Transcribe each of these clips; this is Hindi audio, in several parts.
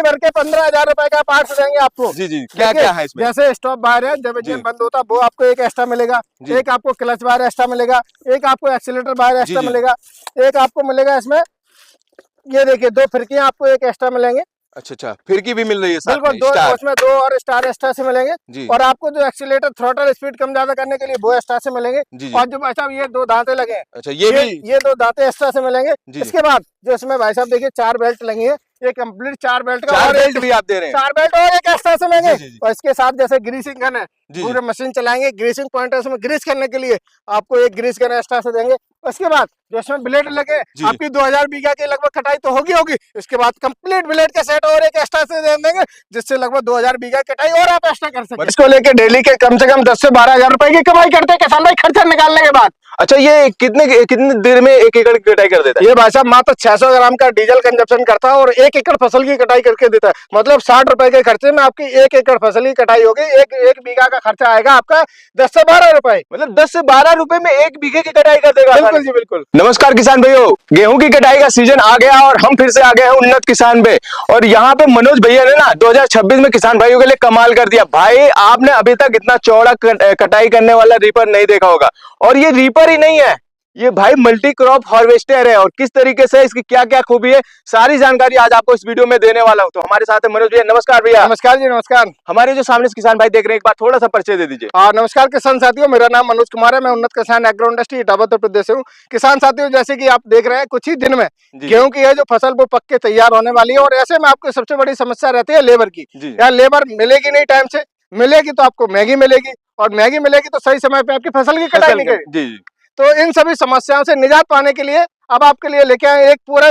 भर के 15,000 रुपए का पार्ट्स देंगे आपको। जी जी, क्या क्या है इसमें? जैसे स्टॉप बाहर है, जब इंजन बंद होता है वो आपको एक एक्स्ट्रा मिलेगा, एक आपको क्लच बाहर एक्स्ट्रा मिलेगा, एक आपको एक्सीलेटर बाहर एक्स्ट्रा मिलेगा, एक आपको मिलेगा इसमें ये देखिए 2 फिरकियां आपको एक एक्स्ट्रा मिलेंगे। अच्छा, फिरकी भी मिल रही है साथ बिल्कुल, में, 2 स्टार। उसमें 2 और स्टार एक्स्ट्रा से मिलेंगे। और आपको जो एक्सीलेटर थ्रॉटल स्पीड कम ज्यादा करने के लिए वो एक्स्ट्रा से मिलेंगे। और जो भाई साहब ये 2 दांते लगे हैं, अच्छा ये 2 दांते एक्स्ट्रा से मिलेंगे। इसके बाद जो इसमें भाई साहब देखिए 4 बेल्ट लगी है, ये कंप्लीट 4 बेल्ट का, 4 बेल्ट भी आप दे रहे हैं? 4 बेल्ट और एक एक्स्ट्रा से मिलेंगे। और इसके साथ जैसे ग्रीसिंग गन है, पूरे मशीन चलाएंगे, ग्रीसिंग पॉइंट है, उसमें ग्रीस करने के लिए आपको एक ग्रीस गन एक्स्ट्रा से देंगे। उसके बाद जो इसमें ब्लेड लगे, आपकी 2000 बीघा की लगभग कटाई तो होगी। इसके बाद कंप्लीट ब्लेड का सेट और एक एक्स्ट्रा से दे देंगे, जिससे लगभग 2000 बीघा कटाई और आप एक्स्ट्रा कर सकते हैं। इसको लेके डेली के कम से कम 10 से 12,000 रुपए की कमाई करते हैं किसान भाई, खर्चा निकालने के बाद। अच्छा, ये कितने देर में 1 एकड़ की कटाई कर देता है? ये भाई साहब मात्र 600 ग्राम का डीजल कंजप्शन करता है और 1 एकड़ फसल की कटाई करके देता है। मतलब 60 रुपए के खर्चे में आपकी 1 एकड़ फसल की कटाई होगी। एक बीघा का खर्चा आएगा आपका 10 से 12 रुपए। मतलब 10 से 12 रुपए में 1 बीघे की कटाई कर देगा? बिल्कुल जी बिल्कुल। नमस्कार किसान भाइयों, गेहूं की कटाई का सीजन आ गया और हम फिर से आ गए हैं उन्नत किसान पे। और यहाँ पे मनोज भैया ने ना 2026 में किसान भाइयों के लिए कमाल कर दिया। भाई आपने अभी तक इतना चौड़ा कटाई करने वाला रीपर नहीं देखा होगा। और ये रीपर ही नहीं है, ये भाई मल्टी क्रॉप हार्वेस्टर है। और किस तरीके से इसकी क्या क्या खूबी है, सारी जानकारी आज आपको इस वीडियो में देने वाला हूं। तो हमारे साथ है मनोज भैया। नमस्कार भैया। नमस्कार जी नमस्कार। हमारे जो सामने से किसान भाई देख रहे हैं, एक बार थोड़ा सा परिचय दे दीजिए। नमस्कार किसान साथियों, मेरा नाम मनोज कुमार है, मैं उन्नत किसान एग्रो इंडस्ट्री इटावा उत्तर प्रदेश से हूँ। किसान साथियों, जैसे कि आप देख रहे हैं कुछ ही दिन में गेहूं की है जो फसल वो पक के तैयार होने वाली है। और ऐसे में आपको सबसे बड़ी समस्या रहती है लेबर की। यार लेबर मिलेगी नहीं, टाइम से मिलेगी तो आपको महंगी मिलेगी, और महंगी मिलेगी तो सही समय पे आपकी फसल की कटाई नहीं करेगी। तो इन सभी समस्याओं से निजात पाने के लिए अब आपके लिए लेके आए एक पूरे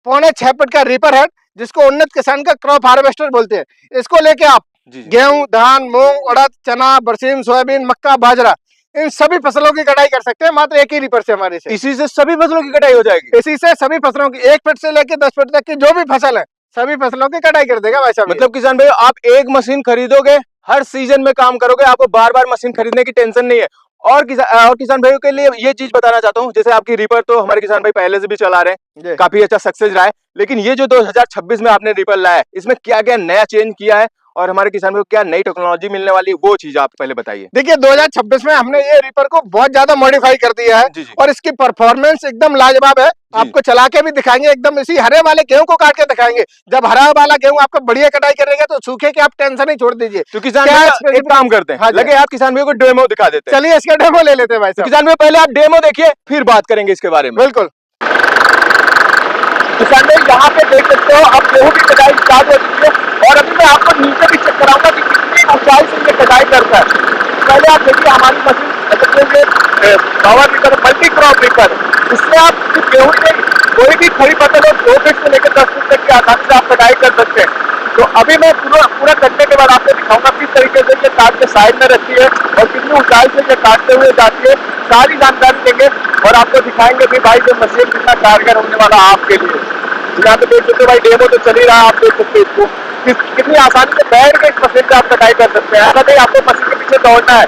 4.5 फीट का रीपर हेड, जिसको उन्नत किसान का क्रॉप हार्वेस्टर बोलते हैं। इसको लेके आप गेहूं, धान, मूंग, उड़द, चना, बरसीम, सोयाबीन, मक्का, बाजरा, इन सभी फसलों की कटाई कर सकते हैं मात्र एक ही रीपर से। हमारे से इसी से सभी फसलों की कटाई हो जाएगी? इसी से सभी फसलों की 1 फीट से लेकर 10 फीट तक की जो भी फसल है सभी फसलों की कटाई कर देगा भाई साहब। मतलब किसान भाई आप एक मशीन खरीदोगे, हर सीजन में काम करोगे, आपको बार बार मशीन खरीदने की टेंशन नहीं है। और किसान भाइयों के लिए ये चीज बताना चाहता हूँ, जैसे आपकी रीपर तो हमारे किसान भाई पहले से भी चला रहे हैं, काफी अच्छा सक्सेस रहा है। लेकिन ये जो 2026 में आपने रीपर लाया है, इसमें क्या क्या नया चेंज किया है और हमारे किसान भाइयों को क्या नई टेक्नोलॉजी मिलने वाली है, वो चीज आप पहले बताइए। देखिए 2026 में हमने ये रीपर को बहुत ज्यादा मॉडिफाई कर दिया है और इसकी परफॉर्मेंस एकदम लाजवाब है। आपको चला के भी दिखाएंगे, एकदम इसी हरे वाले गेहूं को काट के दिखाएंगे। जब हरा वाला गेहूं आपका बढ़िया कटाई करेगा तो सूखे की आप टेंशन ही छोड़ दीजिए। तो किसान भाई एक काम करते हैं, लगे आप किसान भाई को डेमो दिखा देते हैं। चलिए इसका डेमो ले लेते हैं भाई साहब। किसान भाई पहले आप डेमो देखिए, फिर बात करेंगे इसके बारे में। बिल्कुल। किसान भाई यहाँ पे देख सकते हो आप, गेहूं की कटाई स्टार्ट हो चुकी है। और अभी मैं आपको नीचे भी चेक कराऊंगा कि कितनी ऊंचाई से ये कटाई करता है। पहले आप देखिए हमारी machine power reaper, multi crop reaper, इससे आप गेहूं नहीं कोई भी खड़ी फसल हो 2 फीट से लेकर 10 फीट तक की आसानी से आप कटाई कर सकते हैं। तो अभी मैं पूरा करने के बाद आपको दिखाऊंगा किस तरीके से ये काट के साइड में रखती है और कितनी ऊंचाई से ये काटते हुए जाती है। सारी जानकारी देंगे और आपको दिखाएंगे कि भाई जो मशीन कितना कारगर होने वाला आपके लिए। यहाँ पे देख सकते हो भाई डेमो तो चल ही रहा है, आप देख सकते हैं इसको कितनी आसानी से बैठ के इस मशीन से आप कटाई कर सकते हैं। ऐसा नहीं आपको मशीन के पीछे दौड़ना है,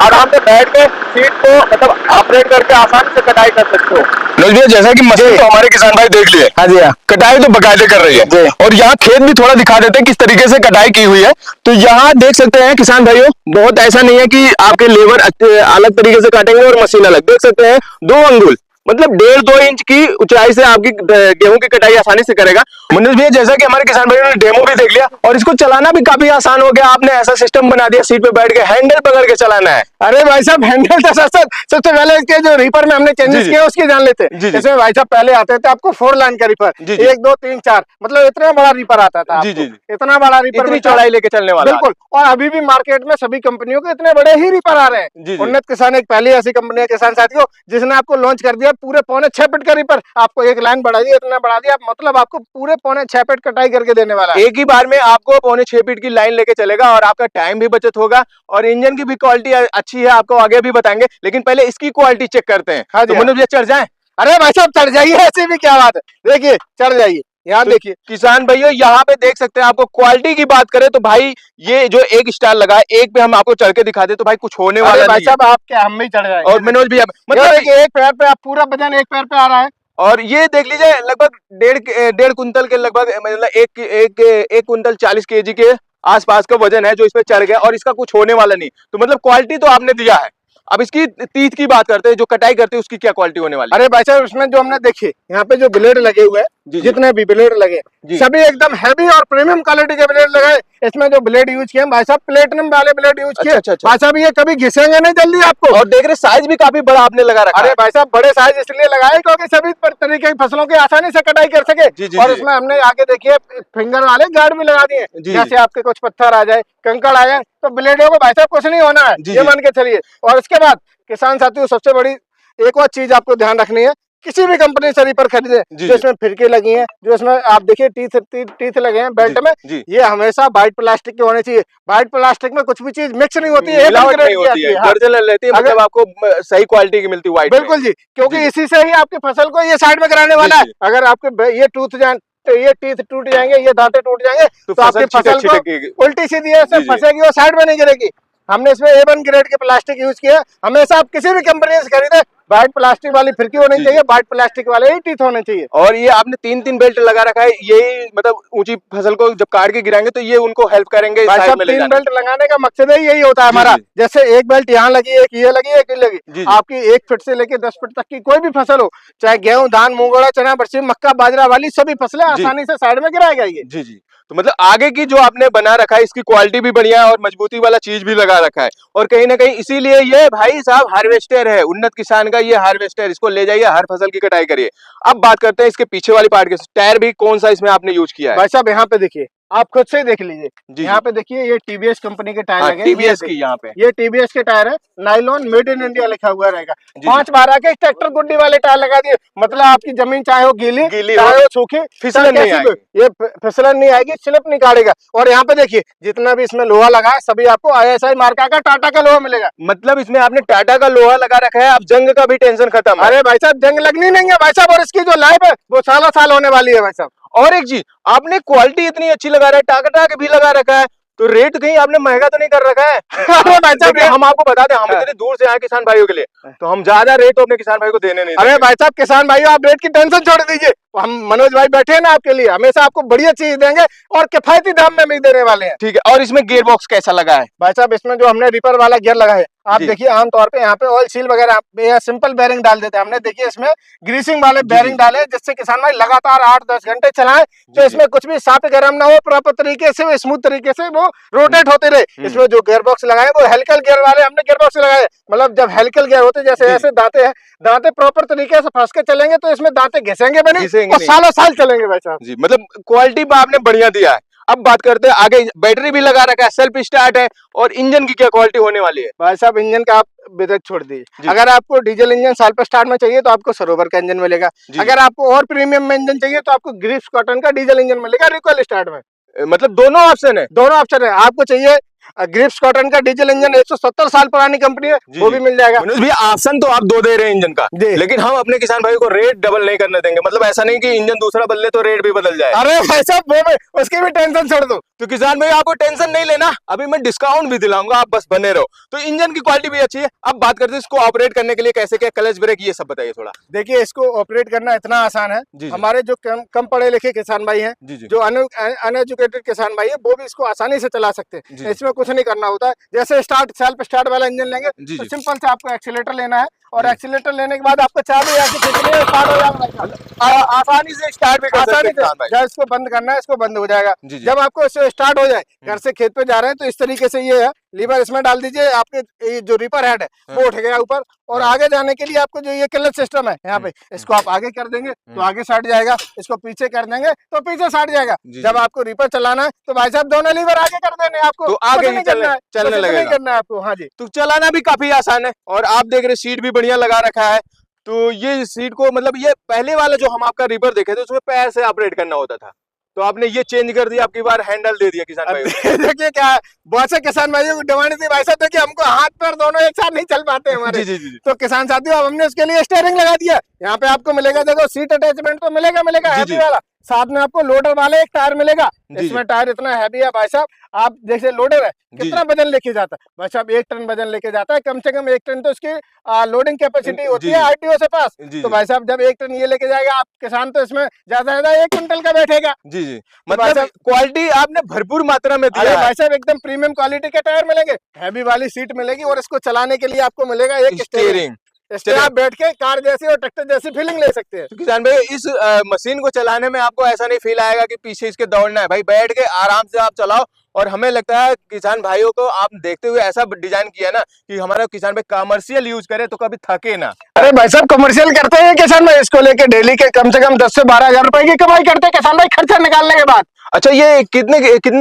आराम से बैठ के सीट को मतलब ऑपरेट करके आसानी से कटाई कर सकते हो। भैया जैसा कि मशीन तो हमारे किसान भाई देख लिए, हाँ जी हाँ, कटाई तो बकायदे कर रही है। और यहाँ खेत भी थोड़ा दिखा देते हैं किस तरीके से कटाई की हुई है। तो यहाँ देख सकते हैं किसान भाइयों, बहुत ऐसा नहीं है कि आपके लेबर अलग तरीके से काटेंगे और मशीन अलग। देख सकते हैं 2 अंगुल मतलब 1.5-2 इंच की ऊंचाई से आपकी गेहूं की कटाई आसानी से करेगा। मनोज भैया जैसा कि हमारे किसान भाइयों ने डेमो भी देख लिया और इसको चलाना भी काफी आसान हो गया। आपने ऐसा सिस्टम बना दिया, सीट पे बैठ के हैंडल पकड़ के चलाना है। अरे भाई साहब हैंडल तो सबसे पहले इसके जो रीपर में हमने चेंजेस किए उसकी जान लेते हैं। इसमें भाई साहब पहले आते थे आपको 4 लाइन का रीपर, 1 2 3 4 मतलब इतना बड़ा रीपर आता था। इतना बड़ा रीपर, इतनी चौड़ाई लेके चलने वाला। बिल्कुल। और अभी भी मार्केट में सभी कंपनियों के इतने बड़े ही रीपर आ रहे हैं। उन्नत किसान एक पहली ऐसी कंपनी है किसान साथियों जिसने आपको लॉन्च कर दिया पूरे 4.5 फीट का रीपर। आपको 1 लाइन बढ़ा दिया, इतना बढ़ा दिया, मतलब आपको पूरे 4.5 फीट कटाई करके देने वाला है। एक ही बार में आपको 4.5 फीट की लाइन लेके चलेगा और आपका टाइम भी बचत होगा और इंजन की भी क्वालिटी अच्छी है, आपको आगे भी बताएंगे। लेकिन पहले इसकी क्वालिटी चेक करते हैं। हाँ जी, तो मनोज भैया चढ़ जाएं? अरे भाई साहब चढ़ जाइए, ऐसी भी क्या बात है। देखिए चढ़ जाइए, यहाँ तो देखिए किसान भाइयों यहाँ पे देख सकते हैं। आपको क्वालिटी की बात करें तो भाई ये जो एक स्टार लगा है, एक पे हम आपको चढ़ के दिखा दे तो भाई कुछ होने वाला भाई साहब आप क्या हम भी चढ़ जाएंगे। और मनोज भैया मतलब एक पैर पे आप पूरा वजन एक पैर पे आ रहा है और ये देख लीजिए लगभग डेढ़ कुंटल के लगभग, मतलब एक कुंटल 40 केजी के आसपास का वजन है जो इसमें चढ़ गया, और इसका कुछ होने वाला नहीं। तो मतलब क्वालिटी तो आपने दिया है। अब इसकी तीत की बात करते हैं, जो कटाई करते हैं उसकी क्या क्वालिटी होने वाली है? अरे भाई साहब, इसमें जो हमने देखिए यहाँ पे जो ब्लेड लगे हुए जी, हैं, जी। जितने भी ब्लेड लगे जी। सभी एकदम हैवी और प्रीमियम क्वालिटी के ब्लेड लगे। इसमें जो ब्लेड यूज किए हैं भाई साहब, प्लेटिनम वाले ब्लेड यूज किए। अच्छा, अच्छा। भाई साहब ये कभी घिसेंगे नहीं जल्दी आपको। और देख रहे साइज भी काफी बड़ा आपने लगा रखा अरे है। भाई साहब, बड़े साइज इसलिए लगाए क्योंकि सभी तरीके की फसलों की आसानी से कटाई कर सके। जी, जी, और जी। इसमें हमने आगे देखिए फिंगर वाले गार्ड भी लगा दिए, जी, जैसे जी। आपके कुछ पत्थर आ जाए, कंकड़ आ जाए, तो ब्लेडों को भाई साहब कुछ नहीं होना है, जी, ये जी। मान के चलिए। और इसके बाद किसान साथियों, सबसे बड़ी एक और चीज आपको ध्यान रखनी है, किसी भी कंपनी से रीपर खरीदे जी, जो जी। इसमें फिरके लगी हैं, जो इसमें आप देखिए टीथ लगे हैं बेल्ट जी, में, जी। ये हमेशा व्हाइट प्लास्टिक के होने चाहिए। व्हाइट प्लास्टिक में कुछ भी चीज मिक्स नहीं होती है, मिलावट एकदम नहीं ग्रेड की होती आती है, हाँ। ओरिजिनल रहती है, मतलब आपको सही क्वालिटी की मिलती है व्हाइट में। बिल्कुल जी, क्योंकि जी, जी। इसी से ही आपकी फसल को ये साइड में कराने वाला है। जी। अगर आपके ये तो ये टीथ टूट जाएंगे, ये दांते टूट जाएंगे, तो आपकी फसल को छिटकेगी। उल्टी सीधी ऐसे जी, जी। फंसेगी, वो साइड में नहीं गिरेगी। हमने इसमें A1 ग्रेड के प्लास्टिक यूज किया। हमेशा आप किसी भी कंपनी से खरीदे, व्हाइट प्लास्टिक वाली फिरकी होनी जी, चाहिए, जी। व्हाइट प्लास्टिक वाले ही टीथ होने चाहिए। और ये आपने 3-3 बेल्ट लगा रखा है, यही मतलब ऊंची फसल को जब काट के गिराएंगे तो ये उनको हेल्प करेंगे भाई साइड साहब, में ले 3 जाने बेल्ट लगाने का मकसद ही यही होता है जी, हमारा। जी। जैसे एक बेल्ट यहाँ लगी, एक ये लगी, एक ये लगी, जी, जी। आपकी 1 फीट से लेके 10 फीट तक की कोई भी फसल हो, चाहे गेहूं, धान, मूंगड़ा, चना, बरसीम, मक्का, बाजरा वाली सभी फसलें जी। आसानी से साइड में गिराएगा ये। जी, जी। तो मतलब आगे की जो आपने बना रखा है इसकी क्वालिटी भी बढ़िया है और मजबूती वाला चीज भी लगा रखा है, और कहीं ना कहीं इसीलिए ये भाई साहब हार्वेस्टर है, उन्नत किसान का ये हार्वेस्टर, इसको ले जाइए हर फसल की कटाई करिए। अब बात करते हैं इसके पीछे वाली पार्ट के, टायर भी कौन सा इसमें आपने यूज किया है? भाई साहब यहाँ पे देखिए, आप खुद से ही देख लीजिए, जी, यहाँ पे देखिए ये टीवीएस कंपनी के टायर हाँ, लगे हैं। TVS की यहाँ पे। ये टीवीएस के टायर है, नाइलॉन मेड इन इंडिया लिखा हुआ रहेगा। जी, 5-12 के ट्रैक्टर गुड्डी वाले टायर लगा दिए, मतलब आपकी जमीन चाहे हो गीली गीली चाहे हो, हो सूखी, फिसलन चाहे नहीं कैसी भी, आएगी। ये फिसलन नहीं आएगी, स्लिप नहीं काटेगा। और यहाँ पे देखिए जितना भी इसमें लोहा लगा है, सभी आपको ISI मार्का का टाटा का लोहा मिलेगा। मतलब इसमें आपने टाटा का लोहा लगा रखा है, अब जंग का भी टेंशन खत्म है। अरे भाई साहब, जंग लगनी नहीं है भाई साहब, और इसकी जो लाइफ है वो सालों साल होने वाली है भाई साहब। और एक चीज, आपने क्वालिटी इतनी अच्छी लगा रहा है, टाटा के भी लगा रखा है, तो रेट कहीं आपने महंगा तो नहीं कर रखा है? अरे भाई साहब, देखिए, हम आपको बता दें, हम इतने दूर से आए किसान भाइयों के लिए, तो हम ज्यादा रेट तो अपने किसान भाई को देने नहीं अरे देंगे। भाई साहब, किसान भाइयों, आप रेट की टेंशन छोड़ दीजिए, हम मनोज भाई बैठे हैं ना आपके लिए, हमेशा आपको बढ़िया चीज देंगे और किफायती दाम में भी देने वाले हैं। ठीक है, और इसमें गियर बॉक्स कैसा लगा है? भाई साहब, इसमें जो हमने रिपर वाला गियर लगा है, आप जी। देखिए आमतौर पे यहाँ पे ऑयल सील वगैरह सिंपल बेरिंग डाल देते हैं, हमने देखिए इसमें ग्रीसिंग वाले बेरिंग डाले, जिससे किसान भाई लगातार 8-10 घंटे चलाएं, तो इसमें कुछ भी साफ गर्म ना हो, प्रॉपर तरीके से स्मूथ तरीके से वो रोटेट होते रहे। इसमें जो गियर बॉक्स लगाए वो हेलिकल गियर वाले हमने गियर बॉक्स लगाए, मतलब जब हेलिकल गियर होते जैसे जी। ऐसे दांते हैं, दांते प्रॉपर तरीके से फंस के चलेंगे तो इसमें दांते घिसेंगे भी नहीं घिसेंगे और नहीं। सालों साल चलेंगे भाई साहब। जी, मतलब क्वालिटी में आपने बढ़िया दिया है। अब बात करते हैं आगे, बैटरी भी लगा रखा है, सेल्फ स्टार्ट है, और इंजन की क्या क्वालिटी होने वाली है? भाई साहब, इंजन का आप बेधक छोड़ जी। दीजिए, अगर आपको डीजल इंजन साल पे स्टार्ट में चाहिए तो आपको सरोवर का इंजन मिलेगा। जी। अगर आपको और प्रीमियम में इंजन चाहिए तो आपको ग्रिप्स कॉटन का डीजल इंजन मिलेगा रिकॉइल स्टार्ट में। मतलब दोनों ऑप्शन है? दोनों ऑप्शन है, आपको चाहिए ग्रिप्स कॉटन का डीजल इंजन, 170 साल पुरानी कंपनी है, जी, वो जी। भी मिल जाएगा। मनोज भैया, ऑप्शन तो आप 2 दे रहे हैं इंजन का, जी। लेकिन हम अपने किसान भाई को रेट डबल नहीं करने देंगे। मतलब ऐसा नहीं कि इंजन दूसरा बदले तो रेट भी बदल जाए। अरे भाई साहब, वो उसकी भी टेंशन छोड़ दो। तो किसान भाई आपको टेंशन नहीं लेना, अभी मैं डिस्काउंट भी दिलाऊंगा, आप बस बने रहो। तो इंजन की क्वालिटी भी अच्छी है। अब बात करते हैं इसको ऑपरेट करने के लिए कैसे, क्या क्लच ब्रेक, ये सब बताइए थोड़ा। देखिए, इसको ऑपरेट करना इतना आसान है, जी, जी। हमारे जो कम पढ़े लिखे किसान भाई हैं, जी, जी। जो अनएजुकेटेड किसान भाई है, वो भी इसको आसानी से चला सकते जी, हैं। इसमें कुछ नहीं करना होता है, जैसे सेल्फ स्टार्ट वाला इंजन लेंगे जी, तो जी। सिंपल से आपको एक्सीलेटर लेना है, और एक्सीलेटर लेने के बाद आपको चाबी ऐसे खींचनी है, स्टार्ट हो जाएगा। आसानी से स्टार्ट भी कर सकते आसानी हैं से किसान भाई। जब इसको बंद करना है, इसको बंद हो जाएगा। जी, जी। जब आपको इससे स्टार्ट हो जाए, घर से खेत पे जा रहे हैं तो इस तरीके से ये है, लीवर इसमें डाल दीजिए, आपके ये जो रीपर हेड है वो उठ गया ऊपर, और आगे जाने के लिए आपको जो ये क्लच सिस्टम है यहाँ पे, इसको आप आगे कर देंगे तो आगे सट जाएगा, इसको पीछे कर देंगे तो पीछे सट जाएगा। जी, जब जी। आपको रीपर चलाना है तो भाई साहब दोनों लीवर आगे कर देने हैं आपको, तो आगे कुछ ही नहीं चलने- करना है, चलने कुछ नहीं लगेगा। करना है आपको। हाँ जी, तो चलाना भी काफी आसान है, और आप देख रहे सीट भी बढ़िया लगा रखा है। तो ये सीट को, मतलब ये पहले वाला जो हम आपका रीपर देखे थे उसमें पैर से ऑपरेट करना होता था, तो आपने ये चेंज कर दिया, आपकी बार हैंडल दे दिया किसान भाई को। देखिए क्या है, बहुत से किसान भाइयों की डिमांड थी भाई साहब, देखिए हमको हाथ पैर दोनों एक साथ नहीं चल पाते हमारे। जी, जी, जी। तो किसान साथियों, अब हमने उसके लिए स्टीयरिंग लगा दिया। यहाँ पे आपको मिलेगा, देखो सीट अटैचमेंट तो मिलेगा जी, हैवी जी। वाला, साथ में आपको लोडर वाला एक टायर मिलेगा। जी, इसमें टायर इतना हैवी है भाई साहब, आप जैसे लोडर है जी, कितना वजन लेके जाता है भाई साहब, 1 टन वजन लेके जाता है, कम से कम 1 टन तो उसकी लोडिंग कैपेसिटी होती जी, है जी, आरटीओ से पास। जी, तो जी, भाई साहब जब 1 टन ये लेके जाएगा आप किसान, तो इसमें ज्यादा से ज्यादा 1 क्विंटल का बैठेगा। जी, जी। तो भाई मतलब साहब, क्वालिटी आपने भरपूर मात्रा में अरे दिया है। भाई साहब एकदम प्रीमियम क्वालिटी के टायर मिलेंगे, हैवी वाली सीट मिलेगी, और इसको चलाने के लिए आपको मिलेगा एक स्टीयरिंग। स्टीयरिंग। इससे चलिए, आप बैठ के कार जैसी और ट्रैक्टर जैसी फीलिंग ले सकते हैं। तो किसान भाई इस मशीन को चलाने में आपको ऐसा नहीं फील आएगा कि पीछे इसके दौड़ना है, भाई बैठ के आराम से आप चलाओ। और हमें लगता है किसान भाइयों को आप देखते हुए ऐसा डिजाइन किया ना कि हमारा किसान भाई कमर्शियल यूज करे तो कभी थके ना। अरे भाई साहब कमर्शियल करते हैं किसान भाई, इसको लेके डेली के कम से कम 10 से 12 हजार रुपए की कमाई करते हैं किसान भाई, खर्चा निकालने के बाद। अच्छा, ये कितने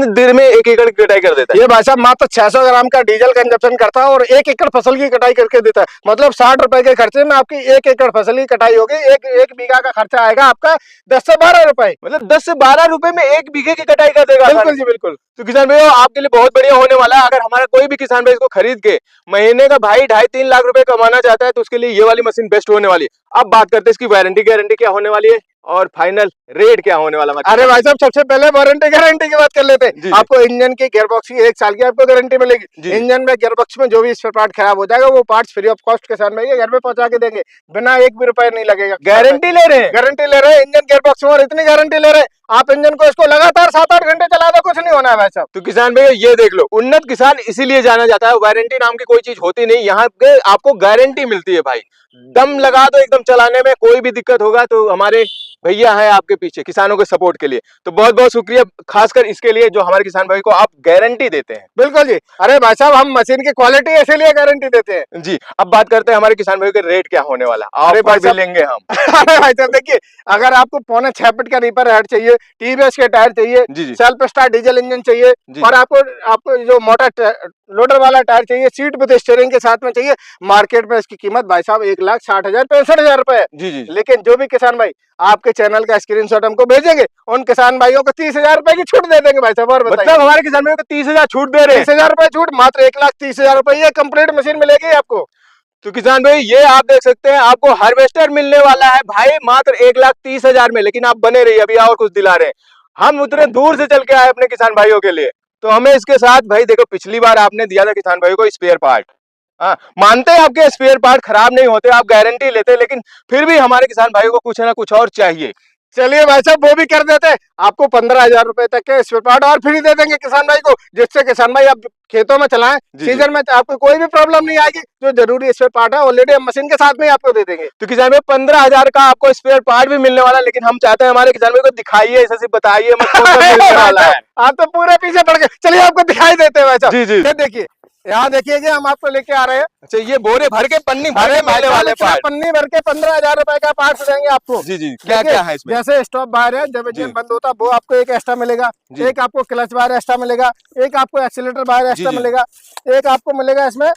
देर में 1 एकड़ की कटाई कर देता है? ये भाई साहब मात्र 600 ग्राम का डीजल कंजप्शन करता है और 1 एकड़ फसल की कटाई करके देता है। मतलब 60 रुपए के खर्चे में आपकी 1 एकड़ फसल की कटाई होगी। एक बीघा का खर्चा आएगा आपका 10 से 12 रुपए। मतलब 10 से 12 रुपए में 1 बीघे की कटाई कर देगा? बिल्कुल जी बिल्कुल। तो किसान भाई आपके लिए बहुत बढ़िया होने वाला है। अगर हमारा कोई भी किसान भाई इसको खरीद के महीने का भाई 2.5-3 लाख रुपए कमाना चाहता है तो उसके लिए ये वाली मशीन बेस्ट होने वाली है। अब बात करते हैं इसकी वारंटी गारंटी क्या होने वाली है और फाइनल रेट क्या होने वाला है। अरे भाई साहब सबसे पहले वारंटी गारंटी की बात कर लेते जी, हैं। जी। आपको इंजन की गियरबॉक्स की 1 साल की आपको गारंटी जी, मिलेगी। जी। इंजन में गियरबॉक्स में जो भी स्पेयर पार्ट खराब हो जाएगा वो पार्ट्स फ्री ऑफ कॉस्ट किसान भाई के घर पे पहुंचा के देंगे, बिना 1 भी रुपए नहीं लगेगा। गारंटी ले रहे हैं? गारंटी ले रहे हैं इंजन गियरबॉक्स में, और इतनी गारंटी ले रहे हैं आप इंजन को इसको लगातार 7-8 घंटे चला दो, कुछ नहीं होना है भाई साहब। तो किसान भैया ये देख लो, उन्नत किसान इसीलिए जाना जाता है। वारंटी नाम की कोई चीज होती नहीं, यहाँ पे आपको गारंटी मिलती है भाई। दम लगा दो एकदम चलाने में, कोई भी दिक्कत होगा तो हमारे भैया हैं आपके पीछे किसानों के सपोर्ट के लिए। तो बहुत बहुत शुक्रिया खासकर इसके लिए जो हमारे किसान भाई को आप गारंटी देते हैं। बिल्कुल जी। अरे भाई साहब हम मशीन की क्वालिटी इसीलिए गारंटी देते हैं जी, अब बात करते हैं हमारे किसान भाई के रेट क्या होने वाला। अरे भाई ऑफर भी साहब- लेंगे हम। अरे भाई साहब देखिए, अगर आपको 6.25 फीट का रीपर हेड चाहिए, टीवीएस के टायर चाहिए, जी, जी। सेल्फ स्टार्ट डीजल इंजन चाहिए, जी। और आपको जो मोटा लोडर वाला टायर चाहिए, सीट विद स्टीयरिंग के साथ में चाहिए, मार्केट में इसकी कीमत भाई साहब 1,60,000 65,000 रुपए है। जी, जी। लेकिन जो भी किसान भाई आपके चैनल का स्क्रीनशॉट हमको भेजेंगे, उन किसान भाइयों को 30,000 रुपए की छूट दे देंगे भाई साहब। और बताइए, मतलब हमारे किसान भाई को 30,000 छूट दे रहे हैं? 30,000 रुपए छूट, मात्र 1,30,000 रुपए ये कंप्लीट मशीन मिलेगी आपको। तो किसान भाई ये आप देख सकते हैं, आपको हार्वेस्टर मिलने वाला है भाई मात्र 1,30,000 में। लेकिन आप बने रहिए, अभी और कुछ दिला रहे हैं। हम उतने दूर से चल के आए अपने किसान भाइयों के लिए, तो हमें इसके साथ भाई देखो, पिछली बार आपने दिया था किसान भाइयों को स्पेयर पार्ट। हाँ, मानते हैं आपके स्पेयर पार्ट खराब नहीं होते, आप गारंटी लेते, लेकिन फिर भी हमारे किसान भाइयों को कुछ ना कुछ और चाहिए। चलिए भाई साहब वो भी कर देते हैं, आपको 15,000 रुपए तक के स्पेयर पार्ट और फ्री दे देंगे किसान भाई को, जिससे किसान भाई आप खेतों में चलाएं, जी, सीजन में आपको कोई भी प्रॉब्लम नहीं आएगी। जो जरूरी स्पेयर पार्ट है ऑलरेडी हम मशीन के साथ में ही आपको दे देंगे। तो किसान भाई 15,000 का आपको स्पेयर पार्ट भी मिलने वाला है, लेकिन हम चाहते हैं हमारे किसान भाई को दिखाइए, ऐसे सिर्फ बताइए मत कौन सा मिलने वाला है। आप तो पूरे पीछे पड़ गए, चलिए आपको दिखाई देते हैं भाई साहब। जी, जी। ये देखिए, यहाँ देखिए कि हम आपको लेके आ रहे हैं। अच्छा, ये बोरे भर के पन्नी भर के भाई मिलने साहब वाले इतना पार्ट। पन्नी भर के 15,000 रुपए का पार्ट देंगे आपको। जी, जी। क्या देखिए, क्या है इसमें? जैसे स्टॉप बार है, जब जी। इंजन बंद होता है वो आपको एक एक्स्ट्रा मिलेगा, जी। एक आपको क्लच बार एक्स्ट्रा मिलेगा, एक आपको एक्सीलेटर बार एक्स्ट्रा जी। मिलेगा, एक आपको मिलेगा इसमें,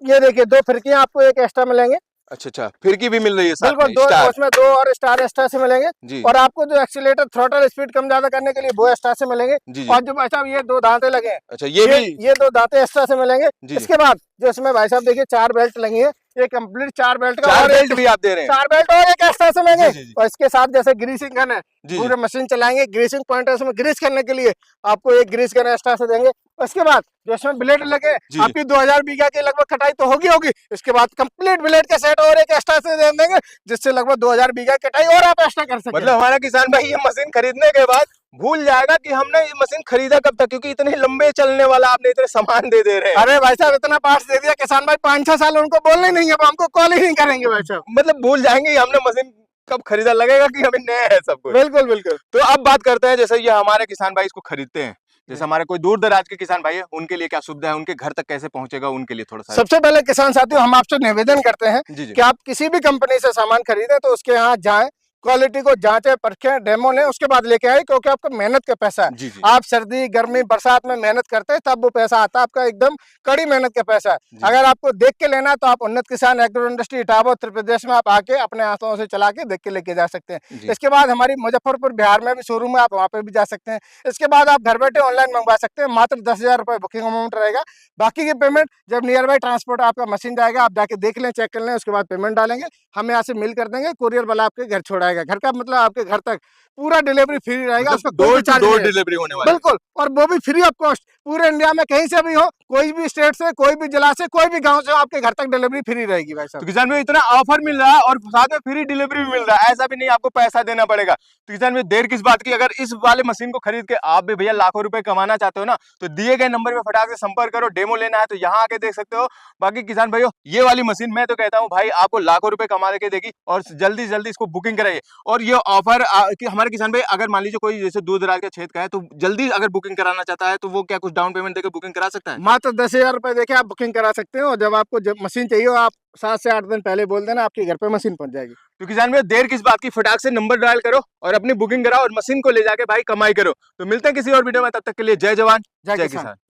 ये देखिए 2 फिरकियां आपको एक एक्स्ट्रा मिलेंगे। अच्छा अच्छा, फिरकी भी मिल रही है साथ बिल्कुल, में, 2 स्टार। उसमें 2 और स्टार एक्स्ट्रा से मिलेंगे। जी। और आपको जो एक्सीलेटर थ्रॉटल स्पीड कम ज्यादा करने के लिए वो एक्स्ट्रा से मिलेंगे। जी, जी। और जो भाई साहब ये 2 दांते लगे हैं, अच्छा, ये भी। ये 2 दांते एक्स्ट्रा से मिलेंगे। जी। इसके बाद जो इसमें भाई साहब देखिए 4 बेल्ट लगी है, ये कंप्लीट 4 बेल्ट का 4 और बेल्ट भी आप दे रहे हैं? 4 बेल्ट और एक एक्स्ट्रा से मिलेंगे। जी, जी, जी। और इसके साथ जैसे ग्रीसिंग गन है, जी, पूरे मशीन चलाएंगे, ग्रीसिंग पॉइंट है, उसमें ग्रीस करने के लिए आपको एक ग्रीस गन एक्स्ट्रा से देंगे। उसके बाद जो इसमें ब्लेड लगे, जी। आपकी 2,000 बीघा की लगभग कटाई तो होगी। इसके बाद कंप्लीट ब्लेड का सेट और एक एक्स्ट्रा से दे देंगे, जिससे लगभग 2,000 बीघा कटाई और आप एक्स्ट्रा कर सकते मतलब हमारा किसान भाई ये मशीन खरीदने के बाद भूल जाएगा कि हमने ये मशीन खरीदा कब तक, क्योंकि इतने लंबे चलने वाला आपने इतने सामान दे रहे हैं। अरे भाई साहब इतना पार्ट्स दे दिया किसान भाई, 5-6 साल उनको बोलने नहीं है, हमको कॉल ही नहीं करेंगे भाई साहब। मतलब भूल जाएंगे कि हमने मशीन कब खरीदा, लगेगा कि हमें नया है सब कुछ। बिल्कुल बिल्कुल। तो अब बात करते हैं, जैसे ये हमारे किसान भाई इसको खरीदते हैं, जैसे हमारे कोई दूर दराज के किसान भाई है, उनके लिए क्या सुविधा है, उनके घर तक कैसे पहुंचेगा, उनके लिए थोड़ा सा। सबसे पहले किसान साथियों हम आपसे निवेदन करते हैं जी, जी। कि आप किसी भी कंपनी से सामान खरीदें तो उसके यहाँ जाएं, क्वालिटी को जांचें परखें, डेमो लें, उसके बाद लेके आए, क्योंकि आपका मेहनत का पैसा है। जी, जी। आप सर्दी गर्मी बरसात में मेहनत करते हैं तब वो पैसा आता है आपका, एकदम कड़ी मेहनत का पैसा है। जी। अगर आपको देख के लेना है तो आप उन्नत किसान एग्रो इंडस्ट्री इटावा उत्तर प्रदेश में आप आके अपने हाथों से चला के देख के लेके जा सकते हैं। जी। इसके बाद हमारी मुजफ्फरपुर बिहार में भी शोरूम है, आप वहाँ पे भी जा सकते हैं। इसके बाद आप घर बैठे ऑनलाइन मंगवा सकते हैं, मात्र 10,000 रुपए बुकिंग अमाउंट रहेगा। बाकी की पेमेंट जब नियर बाई ट्रांसपोर्ट आपका मशीन जाएगा, आप जाके देख लें, चेक कर लें, उसके बाद पेमेंट डालेंगे, हम यहाँ से मेल कर देंगे, कोरियर वाला आपके घर छोड़ाएगा। जाएगा। घर का मतलब आपके घर तक पूरा डिलीवरी फ्री रहेगा, उसका कोई डोर भी टू चार्ज डोर नहीं है। डिलीवरी होने वाली है। बिल्कुल, और वो भी फ्री ऑफ कॉस्ट। पूरे इंडिया में कहीं से भी हो, कोई भी स्टेट से, कोई भी जिला से, कोई भी गांव से हो, आपके घर तक डिलीवरी फ्री रहेगी भाई तो साहब। किसान भाई इतना ऑफर मिल रहा है और साथ में फ्री डिलीवरी भी मिल रहा है, ऐसा भी नहीं आपको पैसा देना पड़ेगा। तो किसान भाई देर किस बात की, अगर इस वाले मशीन को खरीद के आप भी भैया लाखों रुपए कमाना चाहते हो ना, तो दिए गए नंबर पे फटाक से संपर्क करो। डेमो लेना है तो यहाँ आके देख सकते हो। बाकी किसान भाइयों, ये वाली मशीन मैं तो कहता हूँ भाई आपको लाखों रुपए कमा के देगी, और जल्दी से जल्दी इसको बुकिंग कराइए। और ये ऑफर कि हमारे किसान भाई, अगर मान लीजिए कोई जैसे दूर दराज के क्षेत्र का है तो जल्दी अगर बुकिंग कराना चाहता है तो वो क्या कुछ डाउन पेमेंट देकर बुकिंग करा सकता है? मात्र 10,000 रुपए देके आप बुकिंग करा सकते हो। जब आपको जब मशीन चाहिए हो, आप 7 से 8 दिन पहले बोल देना, आपके घर पे मशीन पहुंच जाएगी। तो किसान भाई देर किस बात की, फटाक से नंबर डायल करो और अपनी बुकिंग कराओ और मशीन को ले जाके भाई कमाई करो। तो मिलते हैं किसी और वीडियो में, तब तक के लिए जय जवान जय जय किसान। किसान।